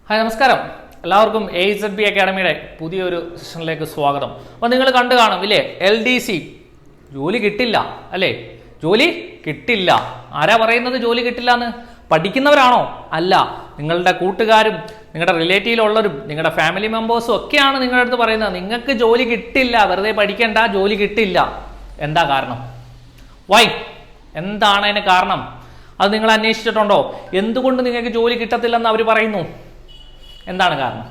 Hi നമസ്കാരം, എല്ലാവർക്കും AZB അക്കാഡമിയുടെ പുതിയൊരു സെഷനിലേക്ക് സ്വാഗതം. അപ്പോൾ നിങ്ങൾ കണ്ടു കാണും ഇല്ലേ, LDC ജോലി കിട്ടില്ല അല്ലേ? ജോലി കിട്ടില്ല. ആരാ പറയുന്നത് ജോലി കിട്ടില്ല എന്ന്? പഠിക്കുന്നവരാണോ? അല്ല, നിങ്ങളുടെ കൂട്ടുകാരും നിങ്ങളുടെ റിലേറ്റീവിലുള്ളവരും നിങ്ങളുടെ ഫാമിലി മെമ്പേഴ്സും ഒക്കെയാണ് നിങ്ങളുടെ അടുത്ത് പറയുന്നത് നിങ്ങൾക്ക് ജോലി കിട്ടില്ല, വെറുതെ പഠിക്കേണ്ട, ജോലി കിട്ടില്ല. എന്താ കാരണം? വൈ? എന്താണ് അതിന് കാരണം? അത് നിങ്ങൾ അന്വേഷിച്ചിട്ടുണ്ടോ? എന്തുകൊണ്ട് നിങ്ങൾക്ക് ജോലി കിട്ടത്തില്ലെന്ന് അവർ പറയുന്നു? എന്താണ് കാരണം?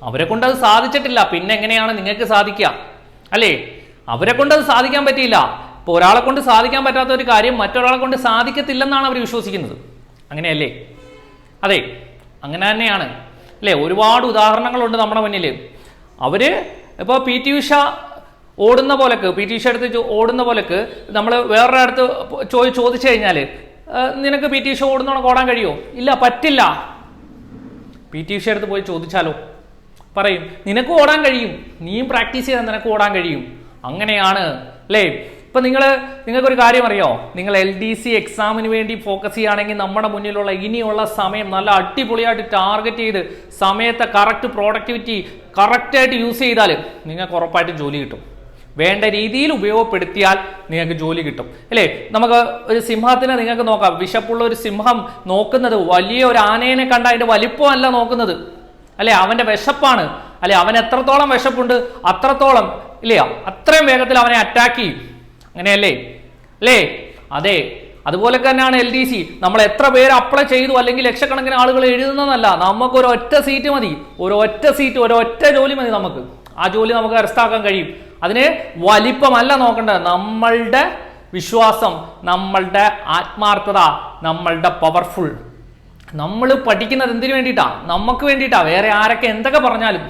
അവരെ കൊണ്ട് അത് സാധിച്ചിട്ടില്ല, പിന്നെ എങ്ങനെയാണ് നിങ്ങൾക്ക് സാധിക്കുക അല്ലേ? അവരെ കൊണ്ട് അത് സാധിക്കാൻ പറ്റിയില്ല. ഇപ്പോൾ ഒരാളെ കൊണ്ട് സാധിക്കാൻ പറ്റാത്ത ഒരു കാര്യം മറ്റൊരാളെ കൊണ്ട് സാധിക്കത്തില്ലെന്നാണ് അവർ വിശ്വസിക്കുന്നത്. അങ്ങനെയല്ലേ? അതെ, അങ്ങനെ തന്നെയാണ് അല്ലേ? ഒരുപാട് ഉദാഹരണങ്ങളുണ്ട് നമ്മുടെ മുന്നിൽ. അവര് ഇപ്പോൾ PT ഉഷ ഓടുന്ന പോലക്ക്, PT ഉഷ എടുത്ത് ഓടുന്ന പോലക്ക് നമ്മൾ വേറൊരു അടുത്ത് ചോദിച്ചു കഴിഞ്ഞാൽ നിനക്ക് PT ഉഷ ഓടുന്നോണം ഓടാൻ കഴിയുമോ? ഇല്ല, പറ്റില്ല. PT ഉഷ എടുത്ത് പോയി ചോദിച്ചാലോ പറയും നിനക്ക് ഓടാൻ കഴിയും, നീയും പ്രാക്ടീസ് ചെയ്താൽ നിനക്ക് ഓടാൻ കഴിയും. അങ്ങനെയാണ് അല്ലേ? ഇപ്പം നിങ്ങൾക്കൊരു കാര്യം അറിയോ? നിങ്ങൾ LDC എക്സാമിന് വേണ്ടി ഫോക്കസ് ചെയ്യുകയാണെങ്കിൽ നമ്മുടെ മുന്നിലുള്ള ഇനിയുള്ള സമയം നല്ല അടിപൊളിയായിട്ട് ടാർഗറ്റ് ചെയ്ത് സമയത്തെ കറക്റ്റ് പ്രോഡക്ടിവിറ്റി കറക്റ്റായിട്ട് യൂസ് ചെയ്താൽ നിങ്ങൾക്ക് ഉറപ്പായിട്ടും ജോലി കിട്ടും. വേണ്ട രീതിയിൽ ഉപയോഗപ്പെടുത്തിയാൽ നിങ്ങൾക്ക് ജോലി കിട്ടും അല്ലേ? നമുക്ക് ഒരു സിംഹത്തിനെ നിങ്ങൾക്ക് നോക്കാം. വിശപ്പുള്ള ഒരു സിംഹം നോക്കുന്നത് വലിയ ഒരു ആനയെ കണ്ട അതിന്റെ വലിപ്പമല്ല നോക്കുന്നത് അല്ലെ, അവന്റെ വിശപ്പാണ് അല്ലെ. അവൻ എത്രത്തോളം വിശപ്പുണ്ട് അത്രത്തോളം ഇല്ലയോ, അത്രയും വേഗത്തിൽ അവനെ അറ്റാക്ക് ചെയ്യും. അങ്ങനെയല്ലേ അല്ലേ? അതെ, അതുപോലെ തന്നെയാണ് LDC. നമ്മൾ എത്ര പേര് അപ്ലൈ ചെയ്തു അല്ലെങ്കിൽ ലക്ഷക്കണക്കിന് ആളുകൾ എഴുതുന്നതല്ല, നമുക്ക് ഒരൊറ്റ സീറ്റ് മതി, ഒരൊറ്റ സീറ്റ്, ഒരൊറ്റ ജോലി മതി. നമുക്ക് ആ ജോലി നമുക്ക് കരസ്ഥമാക്കാൻ കഴിയും. അതിന് വലിപ്പമല്ല നോക്കേണ്ടത്, നമ്മളുടെ വിശ്വാസം, നമ്മളുടെ ആത്മാർത്ഥത, നമ്മളുടെ പവർഫുൾ. നമ്മൾ പഠിക്കുന്നത് എന്തിനു വേണ്ടിയിട്ടാ? നമുക്ക് വേണ്ടിയിട്ടാ. വേറെ ആരൊക്കെ എന്തൊക്കെ പറഞ്ഞാലും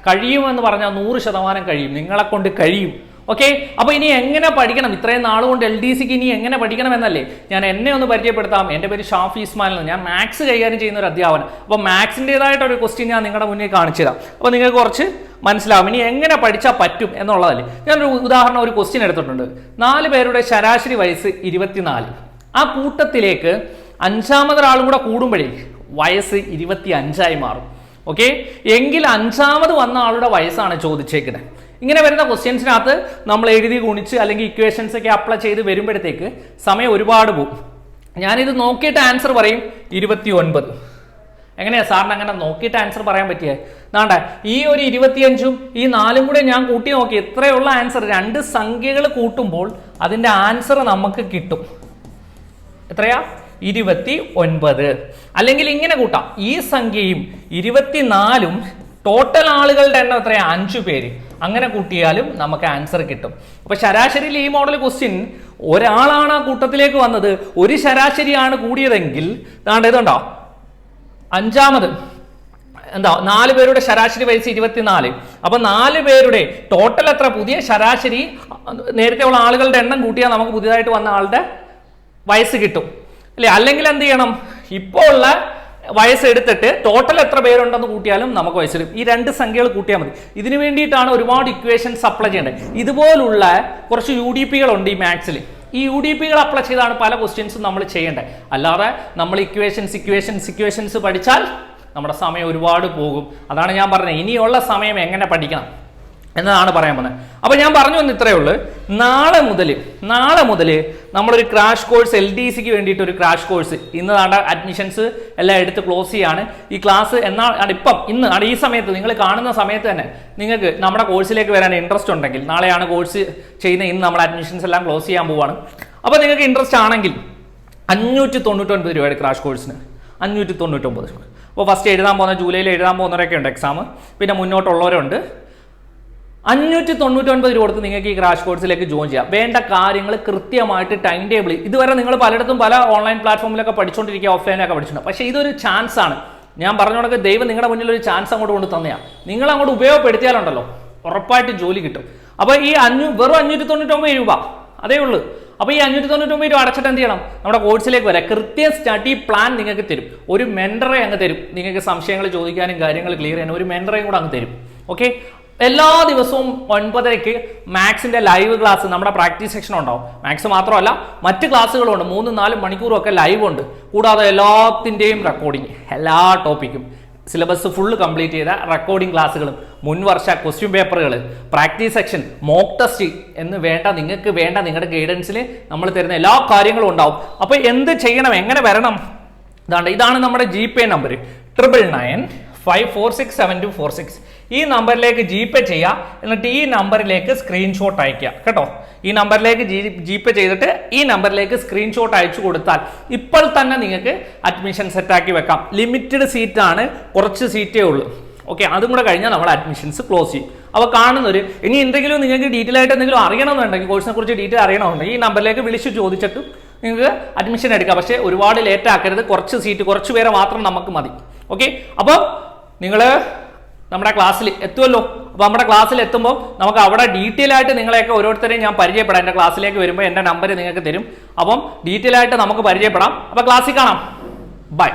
കഴിയുമെന്ന് പറഞ്ഞാൽ 100% കഴിയും, നിങ്ങളെ കൊണ്ട് കഴിയും. ഓക്കെ, അപ്പൊ ഇനി എങ്ങനെ പഠിക്കണം? ഇത്രയും നാളുകൊണ്ട് LDCക്ക് ഇനി എങ്ങനെ പഠിക്കണം എന്നല്ലേ ഞാൻ എന്നെ ഒന്ന് പരിചയപ്പെടുത്താം. എൻ്റെ പേര് ഷാഫി ഇസ്മായിൽ, ഞാൻ മാത്സ് കൈകാര്യം ചെയ്യുന്ന ഒരു അധ്യാപനം. അപ്പോൾ മാത്സിൻ്റെതായിട്ട് ഒരു ക്വസ്റ്റ്യൻ ഞാൻ നിങ്ങളുടെ മുന്നിൽ കാണിച്ചു തരാം. അപ്പോൾ നിങ്ങൾക്ക് കുറച്ച് മനസ്സിലാവും ഇനി എങ്ങനെ പഠിച്ചാൽ പറ്റും എന്നുള്ളതല്ലേ. ഞാനൊരു ഉദാഹരണം, ഒരു ക്വസ്റ്റ്യൻ എടുത്തിട്ടുണ്ട്. 4 പേരുടെ ശരാശരി വയസ്സ് 24. ആ കൂട്ടത്തിലേക്ക് 5ാമതൊരാളും കൂടെ കൂടുമ്പോഴേ വയസ്സ് 25 മാറും. ഓക്കെ, എങ്കിൽ 5ാമത് വന്ന ആളുടെ വയസ്സാണ് ചോദിച്ചേക്കുന്നത്. ഇങ്ങനെ വരുന്ന ക്വസ്റ്റ്യൻസിനകത്ത് നമ്മൾ എഴുതി ഗുണിച്ച് അല്ലെങ്കിൽ ഇക്വേഷൻസ് ഒക്കെ അപ്ലൈ ചെയ്ത് വരുമ്പോഴത്തേക്ക് സമയം ഒരുപാട് പോകും. ഞാനിത് നോക്കിയിട്ട് ആൻസർ പറയും 29. എങ്ങനെയാ സാറിന് അങ്ങനെ നോക്കിയിട്ട് ആൻസർ പറയാൻ പറ്റിയേ? നാണ്ട ഈ ഒരു 25ഉം ഈ 4ഉം കൂടെ ഞാൻ കൂട്ടി നോക്കി, എത്രയുള്ള ആൻസർ? 2 സംഖ്യകൾ കൂട്ടുമ്പോൾ അതിൻ്റെ ആൻസർ നമുക്ക് കിട്ടും. എത്രയാ? 29. അല്ലെങ്കിൽ ഇങ്ങനെ കൂട്ടാം, ഈ സംഖ്യയും 24ഉം ടോട്ടൽ ആളുകളുടെ എണ്ണം എത്രയാ? 5 പേര്. അങ്ങനെ കൂട്ടിയാലും നമുക്ക് ആൻസർ കിട്ടും. അപ്പൊ ശരാശരിയിൽ ഈ മോഡൽ ക്വസ്റ്റ്യൻ ഒരാളാണ് ആ കൂട്ടത്തിലേക്ക് വന്നത്, ഒരു ശരാശരിയാണ് കൂടിയതെങ്കിൽ ഇതുണ്ടോ 5ാമത് എന്താ 4 പേരുടെ ശരാശരി വയസ്സ് 24. അപ്പൊ 4 പേരുടെ ടോട്ടൽ എത്ര? പുതിയ ശരാശരി നേരത്തെ ഉള്ള ആളുകളുടെ എണ്ണം കൂട്ടിയാൽ നമുക്ക് പുതിയതായിട്ട് വന്ന ആളുടെ വയസ്സ് കിട്ടും അല്ലെ? അല്ലെങ്കിൽ എന്ത് ചെയ്യണം? ഇപ്പോൾ ഉള്ള വയസ്സ് എടുത്തിട്ട് ടോട്ടൽ എത്ര പേരുണ്ടെന്ന് കൂട്ടിയാലും നമുക്ക് വയസ്സ് കിട്ടും. ഈ 2 സംഖ്യകൾ കൂട്ടിയാൽ മതി. ഇതിനു വേണ്ടിയിട്ടാണ് ഒരുപാട് ഇക്വേഷൻസ് അപ്ലൈ ചെയ്യേണ്ടത്. ഇതുപോലുള്ള കുറച്ച് UDP ഉണ്ട് ഈ മാത്സിൽ. ഈ UDP അപ്ലൈ ചെയ്താണ് പല ക്വസ്റ്റ്യൻസും നമ്മൾ ചെയ്യേണ്ടത്. അല്ലാതെ നമ്മൾ ഇക്വേഷൻസ് പഠിച്ചാൽ നമ്മുടെ സമയം ഒരുപാട് പോകും. അതാണ് ഞാൻ പറഞ്ഞത് ഇനിയുള്ള സമയം എങ്ങനെ പഠിക്കണം എന്നതാണ് പറയാൻ പോകുന്നത്. അപ്പൊ ഞാൻ പറഞ്ഞു വന്ന് ഇത്രയേ ഉള്ളൂ. നാളെ മുതൽ നമ്മളൊരു ക്രാഷ് കോഴ്സ്, LDCക്ക് വേണ്ടിയിട്ട് ഒരു ക്രാഷ് കോഴ്സ്, ഇന്ന് നാണ്ട അഡ്മിഷൻസ് എല്ലാം എടുത്ത് ക്ലോസ് ചെയ്യാണ്. ഈ ക്ലാസ് ഇന്ന് ഈ സമയത്ത് നിങ്ങൾ കാണുന്ന സമയത്ത് തന്നെ നിങ്ങൾക്ക് നമ്മുടെ കോഴ്സിലേക്ക് വരാൻ ഇൻട്രസ്റ്റ് ഉണ്ടെങ്കിൽ, നാളെയാണ് കോഴ്സ് ചെയ്യുന്ന, ഇന്ന് നമ്മൾ അഡ്മിഷൻസ് എല്ലാം ക്ലോസ് ചെയ്യാൻ പോവാണ്. അപ്പോൾ നിങ്ങൾക്ക് ഇൻട്രസ്റ്റ് ആണെങ്കിൽ 599 രൂപയുടെ ക്രാഷ് കോഴ്സിന് 599. അപ്പോൾ ഫസ്റ്റ് എഴുതാൻ പോകുന്ന ജൂലൈയിൽ എഴുതാൻ പോകുന്നവരൊക്കെ ഉണ്ട് എക്സാം, പിന്നെ മുന്നോട്ടുള്ളവരുണ്ട്. 599 രൂപ കൊടുത്ത് നിങ്ങൾക്ക് ഈ ക്രാഷ് കോഴ്സിലേക്ക് ജോയിൻ ചെയ്യാം. വേണ്ട കാര്യങ്ങൾ കൃത്യമായിട്ട് ടൈം ടേബിൾ, ഇതുവരെ നിങ്ങൾ പലയിടത്തും പല ഓൺലൈൻ പ്ലാറ്റ്ഫോമിലൊക്കെ പഠിച്ചുകൊണ്ടിരിക്കുക, ഓഫ്ലൈനൊക്കെ പഠിച്ചിട്ടുണ്ട്. പക്ഷേ ഇതൊരു ചാൻസ് ആണ്. ഞാൻ പറഞ്ഞോടൊക്കെ ദൈവം നിങ്ങളുടെ മുന്നിൽ ഒരു ചാൻസ് അങ്ങോട്ട് കൊണ്ട് തന്നെയാണ്. നിങ്ങൾ അങ്ങോട്ട് ഉപയോഗപ്പെടുത്തിയാലുണ്ടല്ലോ ഉറപ്പായിട്ടും ജോലി കിട്ടും. അപ്പോൾ ഈ വെറും 599 രൂപ അതേ ഉള്ളൂ. അപ്പോൾ ഈ 599 രൂപ അടച്ചിട്ട് എന്ത് ചെയ്യണം? നമ്മുടെ കോഴ്സിലേക്ക് വരാം. കൃത്യം സ്റ്റഡി പ്ലാൻ നിങ്ങൾക്ക് തരും. ഒരു മെന്ററെ അങ്ങ് തരും. നിങ്ങൾക്ക് സംശയങ്ങൾ ചോദിക്കാനും കാര്യങ്ങൾ ക്ലിയർ ചെയ്യാനും ഒരു മെന്ററേയും കൂടെ അങ്ങ് തരും. ഓക്കെ, എല്ലാ ദിവസവും 9:30 മാത്സിന്റെ ലൈവ് ക്ലാസ് നമ്മുടെ പ്രാക്ടീസ് സെക്ഷൻ ഉണ്ടാവും. മാത്സ് മാത്രമല്ല മറ്റ് ക്ലാസ്സുകളും ഉണ്ട്. 3-4 മണിക്കൂറും ഒക്കെ ലൈവ് ഉണ്ട്. കൂടാതെ എല്ലാത്തിൻ്റെയും റെക്കോർഡിങ്, എല്ലാ ടോപ്പിക്കും സിലബസ് ഫുള്ള് കംപ്ലീറ്റ് ചെയ്ത റെക്കോർഡിംഗ് ക്ലാസ്സുകളും, മുൻവർഷ ക്വസ്റ്റ്യൻ പേപ്പറുകൾ, പ്രാക്ടീസ് സെക്ഷൻ, മോക്ക് ടെസ്റ്റ് എന്ന് വേണ്ട നിങ്ങൾക്ക് വേണ്ട നിങ്ങളുടെ ഗൈഡൻസിൽ നമ്മൾ തരുന്ന എല്ലാ കാര്യങ്ങളും ഉണ്ടാവും. അപ്പോൾ എന്ത് ചെയ്യണം, എങ്ങനെ വരണം? ഇതാണ് നമ്മുടെ GPay നമ്പർ 9995467246. ഈ നമ്പറിലേക്ക് GPay ചെയ്യുക. എന്നിട്ട് ഈ നമ്പറിലേക്ക് സ്ക്രീൻഷോട്ട് അയക്കുക കേട്ടോ. ഈ നമ്പറിലേക്ക് GPay ചെയ്തിട്ട് ഈ നമ്പറിലേക്ക് സ്ക്രീൻഷോട്ട് അയച്ചു കൊടുത്താൽ ഇപ്പോൾ തന്നെ നിങ്ങൾക്ക് അഡ്മിഷൻ സെറ്റാക്കി വെക്കാം. ലിമിറ്റഡ് സീറ്റാണ്, കുറച്ച് സീറ്റേ ഉള്ളൂ. ഓക്കെ, അതും കൂടെ കഴിഞ്ഞാൽ നമ്മൾ അഡ്മിഷൻസ് ക്ലോസ് ചെയ്യും. അപ്പോൾ കാണുന്നൊരു ഇനി എന്തെങ്കിലും നിങ്ങൾക്ക് ഡീറ്റെയിൽ ആയിട്ട് എന്തെങ്കിലും അറിയണമെന്നുണ്ടെങ്കിൽ, കോഴ്സിനെ കുറിച്ച് ഡീറ്റെയിൽ അറിയണമെന്നുണ്ടെങ്കിൽ ഈ നമ്പറിലേക്ക് വിളിച്ച് ചോദിച്ചിട്ട് നിങ്ങൾക്ക് അഡ്മിഷൻ എടുക്കാം. പക്ഷേ ഒരുപാട് ലേറ്റ് ആക്കരുത്. കുറച്ച് സീറ്റ്, കുറച്ച് പേരെ മാത്രം നമുക്ക് മതി. ഓക്കെ, അപ്പോൾ നിങ്ങൾ നമ്മുടെ ക്ലാസ്സിൽ എത്തുമല്ലോ. അപ്പോൾ നമ്മുടെ ക്ലാസ്സിൽ എത്തുമ്പോൾ നമുക്ക് അവിടെ ഡീറ്റെയിൽ ആയിട്ട് നിങ്ങളെയൊക്കെ ഓരോരുത്തരെയും ഞാൻ പരിചയപ്പെടാം. എൻ്റെ ക്ലാസ്സിലേക്ക് വരുമ്പോൾ എൻ്റെ നമ്പർ നിങ്ങൾക്ക് തരും. അപ്പം ഡീറ്റെയിൽ ആയിട്ട് നമുക്ക് പരിചയപ്പെടാം. അപ്പോൾ ക്ലാസ്സിൽ കാണാം. ബൈ.